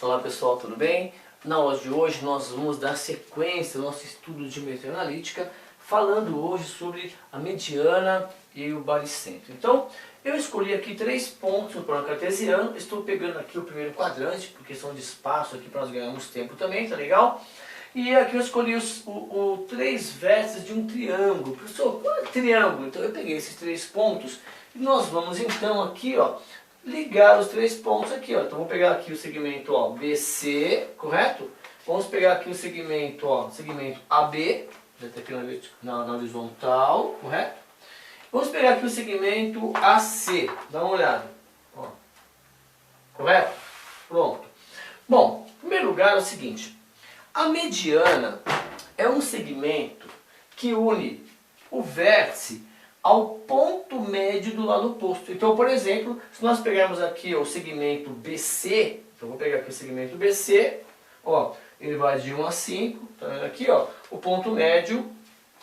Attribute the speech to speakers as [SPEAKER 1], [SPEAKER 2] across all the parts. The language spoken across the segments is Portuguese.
[SPEAKER 1] Olá pessoal, tudo bem? Na aula de hoje nós vamos dar sequência ao nosso estudo de geometria analítica, falando hoje sobre a mediana e o baricentro. Então, eu escolhi aqui 3 pontos no plano cartesiano, estou pegando aqui o primeiro quadrante, por questão de espaço aqui para nós ganharmos tempo também, tá legal? E aqui eu escolhi os 3 vértices de um triângulo. Professor, qual é o triângulo? Então eu peguei esses 3 pontos e nós vamos então aqui, ó, ligar os 3 pontos aqui, ó. Então vou pegar aqui o segmento, ó, BC, correto? Vamos pegar aqui o segmento, ó, segmento AB, já está aqui na horizontal, correto? Vamos pegar aqui o segmento AC, dá uma olhada, ó. Correto? Pronto. Bom, em primeiro lugar é o seguinte, a mediana é um segmento que une o vértice ao ponto médio do lado oposto. Então, por exemplo, se nós pegarmos aqui o segmento BC, então vou pegar aqui o segmento BC, ó, ele vai de 1 a 5, tá vendo aqui, ó, o ponto médio,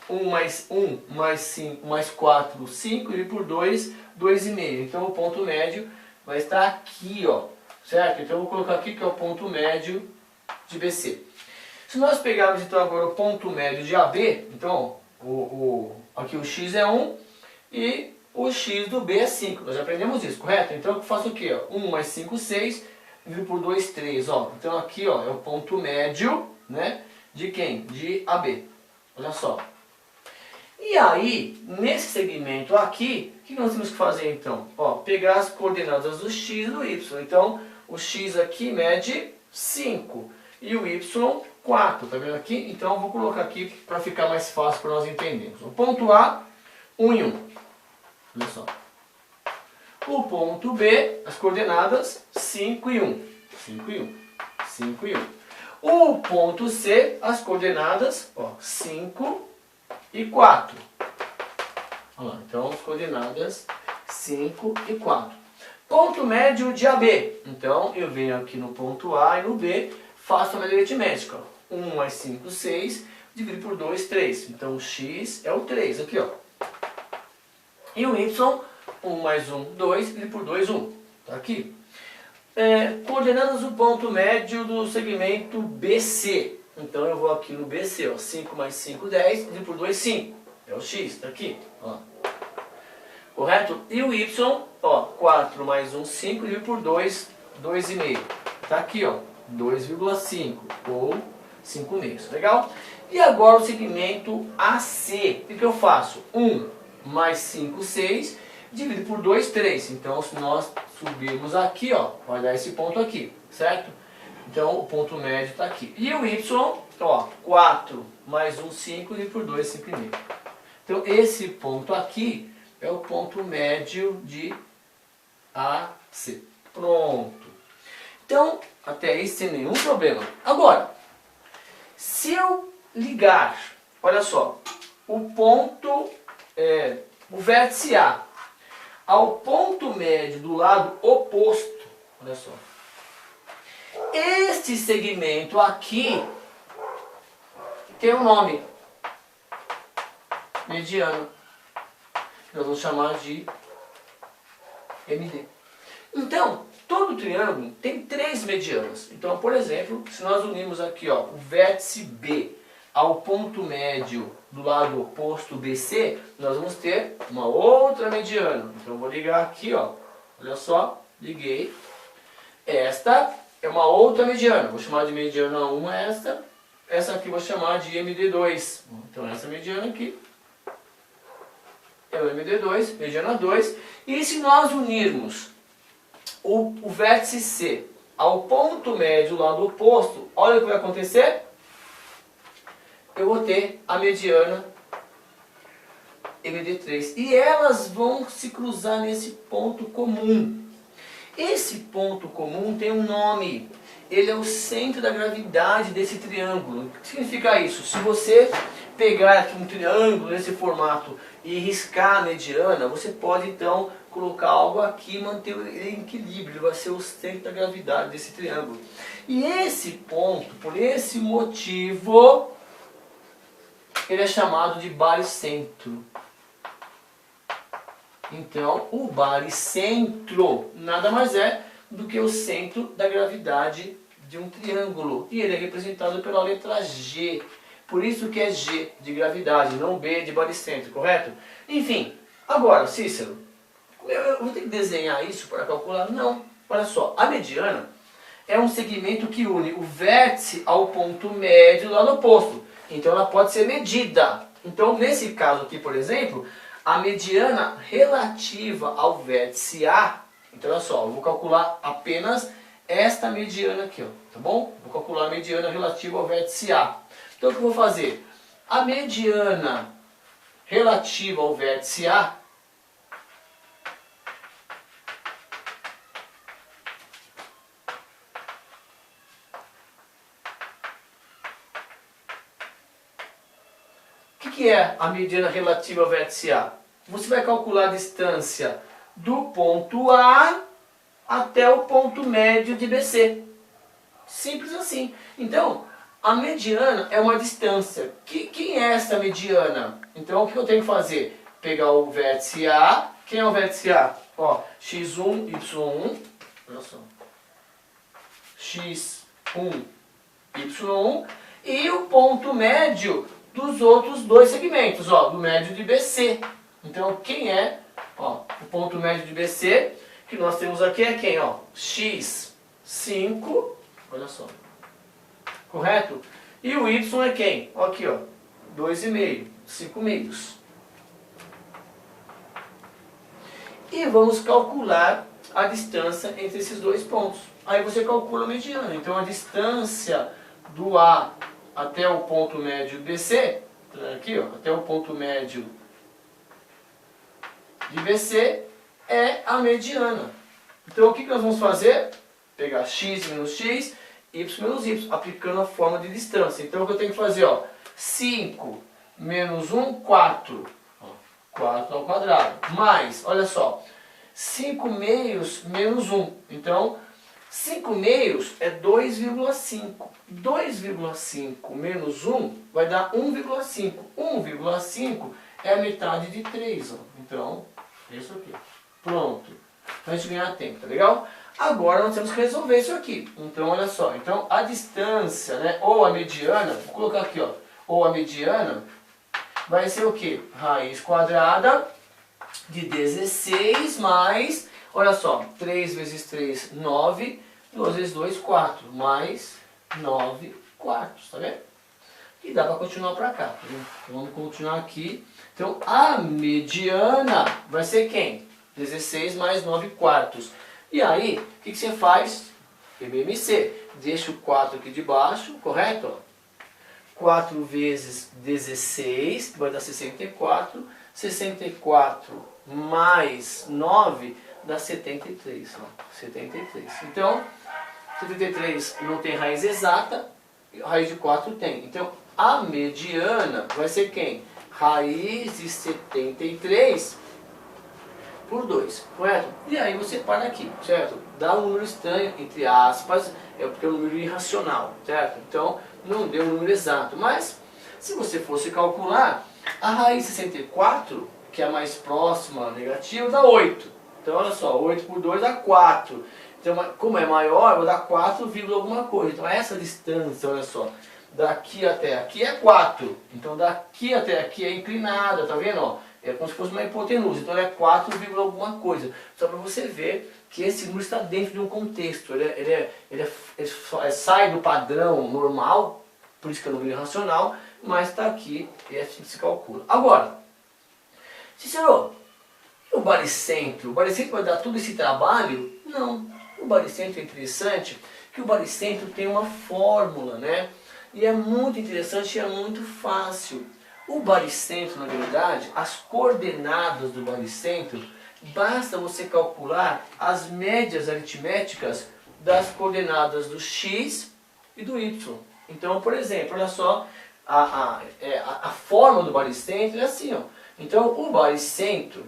[SPEAKER 1] 1 mais 5 mais 4, 5, e por 2, 2,5. Então o ponto médio vai estar aqui, ó, certo? Então eu vou colocar aqui que é o ponto médio de BC. Se nós pegarmos então agora o ponto médio de AB, então aqui o X é 1, e o x do B é 5. Nós já aprendemos isso, correto? Então eu faço o quê? 1 mais 5, 6, dividido por 2, 3. Ó. Então aqui, ó, é o ponto médio, né, de quem? De AB. Olha só. E aí, nesse segmento aqui, o que nós temos que fazer então? Ó, pegar as coordenadas do x e do y. Então o x aqui mede 5 e o y 4. Tá vendo aqui? Então eu vou colocar aqui para ficar mais fácil para nós entendermos. O ponto A, 1 e 1. Olha só. O ponto B, as coordenadas 5 e 1. 5 e 1. 5 e 1. O ponto C, as coordenadas, ó, 5 e 4. Olha lá, então as coordenadas 5 e 4. Ponto médio de AB. Então eu venho aqui no ponto A e no B, faço a média aritmética. 1 mais 5, 6, dividido por 2, 3. Então o x é o 3, aqui, ó. E o y, 1 mais 1, 2, e por 2, 1. Está aqui. Coordenadas do ponto médio do segmento BC. Então eu vou aqui no BC, ó, 5 mais 5, 10, e por 2, 5. É o x, está aqui. Ó. Correto? E o y, ó, 4 mais 1, 5, e por 2, 2,5. Está aqui, ó, 2,5 ou 5 meios. Legal? E agora o segmento AC. O que eu faço? 1 mais 5, 6, dividido por 2, 3. Então, se nós subirmos aqui, ó, vai dar esse ponto aqui, certo? Então, o ponto médio está aqui. E o y, ó, 4 mais 1, 5, dividido por 2, 5,5. Então, esse ponto aqui é o ponto médio de AC. Pronto. Então, até aí sem nenhum problema. Agora, se eu ligar, olha só, o ponto... o vértice A ao ponto médio do lado oposto, olha só, este segmento aqui tem um nome, mediano, nós vamos chamar de MD. Então, todo triângulo tem 3 medianas. Então, por exemplo, se nós unirmos aqui, ó, o vértice B ao ponto médio do lado oposto BC, nós vamos ter uma outra mediana. Então eu vou ligar aqui, ó. Olha só, liguei. Esta é uma outra mediana. Vou chamar de mediana 1 esta. Essa aqui vou chamar de MD2. Então essa mediana aqui é o MD2, mediana 2. E se nós unirmos o vértice C ao ponto médio do lado oposto, olha o que vai acontecer. Eu vou ter a mediana MD3. E elas vão se cruzar nesse ponto comum. Esse ponto comum tem um nome. Ele é o centro da gravidade desse triângulo. O que significa isso? Se você pegar aqui um triângulo nesse formato e riscar a mediana, você pode então colocar algo aqui e manter ele em equilíbrio. Ele vai ser o centro da gravidade desse triângulo. E esse ponto, por esse motivo, ele é chamado de baricentro. Então, o baricentro nada mais é do que o centro da gravidade de um triângulo e ele é representado pela letra G. Por isso que é G de gravidade, não B de baricentro, correto? Enfim, agora, Cícero, eu vou ter que desenhar isso para calcular? Não. Olha só, a mediana é um segmento que une o vértice ao ponto médio lá no oposto. Então ela pode ser medida. Então nesse caso aqui, por exemplo, a mediana relativa ao vértice A, então olha só, eu vou calcular apenas esta mediana aqui, ó, tá bom? Vou calcular a mediana relativa ao vértice A. Então o que eu vou fazer? A mediana relativa ao vértice A o que é a mediana relativa ao vértice A? Você vai calcular a distância do ponto A até o ponto médio de BC. Simples assim. Então, a mediana é uma distância. Quem é essa mediana? Então, o que eu tenho que fazer? Pegar o vértice A. Quem é o vértice A? Ó, x1, y1. Olha só. x1, y1. E o ponto médio dos outros dois segmentos, ó, do médio de BC. Então, quem é, ó, o ponto médio de BC, que nós temos aqui é quem, ó, x5, olha só, correto? E o y é quem? Ó, aqui, ó, 2,5, 5 meios. E vamos calcular a distância entre esses dois pontos. Aí você calcula a mediana. Então, a distância do A até o ponto médio BC, aqui ó, até o ponto médio de BC é a mediana. Então o que nós vamos fazer? Pegar x menos x, y menos y, aplicando a forma de distância. Então o que eu tenho que fazer? Ó, 5 menos 1, 4. 4 ao quadrado. Mais, olha só, 5 meios menos 1. Então, 5 meios é 2,5. 2,5 menos 1 vai dar 1,5. 1,5 é a metade de 3. Ó. Então, isso aqui. Pronto. Então a gente ganha tempo, tá legal? Agora nós temos que resolver isso aqui. Então, olha só. Então, a distância, né, ou a mediana, vou colocar aqui, ó, ou a mediana, vai ser o quê? Raiz quadrada de 16 mais... Olha só, 3 vezes 3, 9, 2 vezes 2, 4, mais 9 quartos, tá vendo? E dá para continuar para cá, tá vendo? Então, vamos continuar aqui. Então, a mediana vai ser quem? 16 mais 9 quartos. E aí, o que você faz? MMC. Deixa o 4 aqui de baixo, correto? 4 vezes 16, vai dar 64. 64 mais 9 dá 73, ó, 73. Então, 73 não tem raiz exata, a raiz de 4 tem. Então, a mediana vai ser quem? Raiz de 73 por 2, correto? E aí você para aqui, certo? Dá um número estranho, entre aspas, é porque é um número irracional, certo? Então, não deu um número exato. Mas, se você fosse calcular, a raiz de 64, que é a mais próxima negativa, dá 8. Então, olha só, 8 por 2 dá 4. Então, como é maior, vai dar 4, alguma coisa. Então, essa distância, olha só, daqui até aqui é 4. Então, daqui até aqui é inclinada, tá vendo? Ó, é como se fosse uma hipotenusa. Então, é 4, alguma coisa. Só para você ver que esse número está dentro de um contexto. Ele sai do padrão normal, por isso que é um número irracional, mas está aqui e é assim que se calcula. Agora, Cícero, o baricentro? O baricentro vai dar todo esse trabalho? Não. O baricentro é interessante, que o baricentro tem uma fórmula, né? E é muito interessante e é muito fácil. O baricentro, na verdade, as coordenadas do baricentro, basta você calcular as médias aritméticas das coordenadas do x e do y. Então, por exemplo, olha só, a forma do baricentro é assim, ó. Então, o baricentro,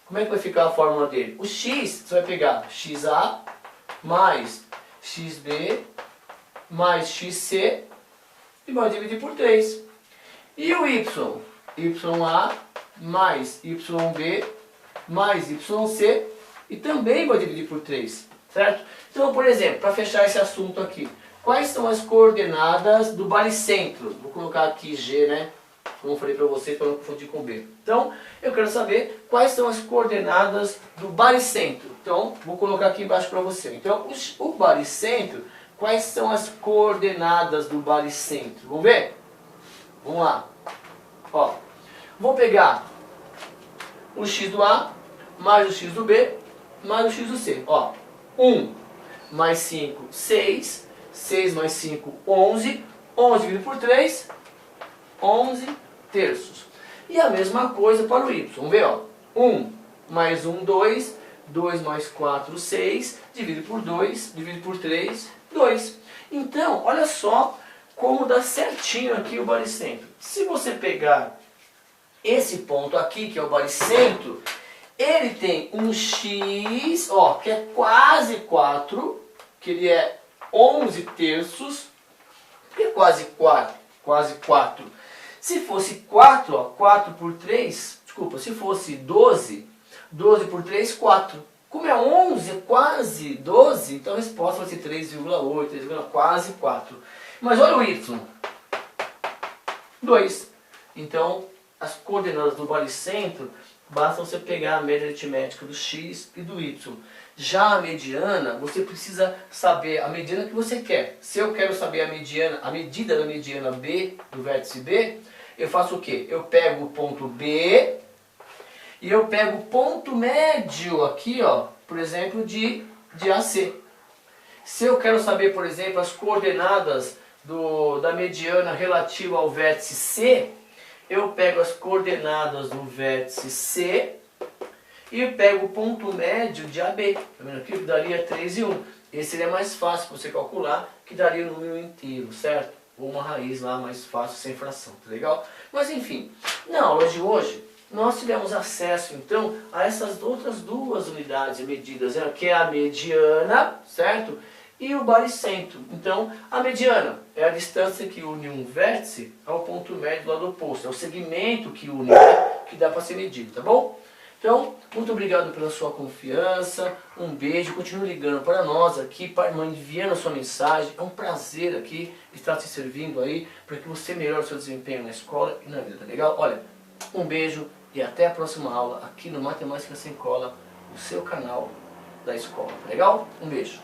[SPEAKER 1] como é que vai ficar a fórmula dele? O x, você vai pegar xa mais xb mais xc e vai dividir por 3. E o y? Ya mais yb mais yc e também vai dividir por 3. certo? Então, por exemplo, para fechar esse assunto aqui, quais são as coordenadas do baricentro? Vou colocar aqui G, né? Como eu falei para vocês, para não confundir com B. Então, eu quero saber quais são as coordenadas do baricentro. Então, vou colocar aqui embaixo para você. Então, o baricentro, quais são as coordenadas do baricentro? Vamos ver? Vamos lá. Ó, vou pegar o x do A, mais o x do B, mais o x do C. Ó, 1 mais 5, 6. 6 mais 5, 11. 11 dividido por 3, 11 terços. E a mesma coisa para o y. Vamos ver, ó. 1 mais 1, 2. 2 mais 4, 6. Dividido por 2, dividido por 3, 2. Então, olha só como dá certinho aqui o baricentro. Se você pegar esse ponto aqui, que é o baricentro, ele tem um x, ó, que é quase 4, que ele é 11 terços. Por que quase 4? Quase 4. Se fosse 4, ó, 4 por 3, desculpa, se fosse 12, 12 por 3, 4. Como é 11, quase 12, então a resposta vai ser 3,8, quase 4. Mas olha o y. 2. Então, as coordenadas do baricentro, basta você pegar a média aritmética do x e do y. Já a mediana, você precisa saber a mediana que você quer. Se eu quero saber a mediana, a medida da mediana B, do vértice B, eu faço o quê? Eu pego o ponto B e eu pego o ponto médio aqui, ó, por exemplo, de AC. Se eu quero saber, por exemplo, as coordenadas da mediana relativa ao vértice C, eu pego as coordenadas do vértice C e eu pego o ponto médio de AB. Tá vendo aqui? Que daria 3 e 1. Esse seria mais fácil para você calcular, que daria o número inteiro, certo? Ou uma raiz lá mais fácil, sem fração, tá legal? Mas enfim, na aula de hoje, nós tivemos acesso então a essas outras duas unidades de medidas, né? Que é a mediana, certo? E o baricentro. Então, a mediana é a distância que une um vértice ao ponto médio do lado oposto. É o segmento que une, né? Que dá para ser medido, tá bom? Então, muito obrigado pela sua confiança, um beijo, continue ligando para nós aqui, enviando a sua mensagem. É um prazer aqui estar te servindo aí, para que você melhore o seu desempenho na escola e na vida, tá legal? Olha, um beijo e até a próxima aula aqui no Matemática Sem Cola, o seu canal da escola, tá legal? Um beijo.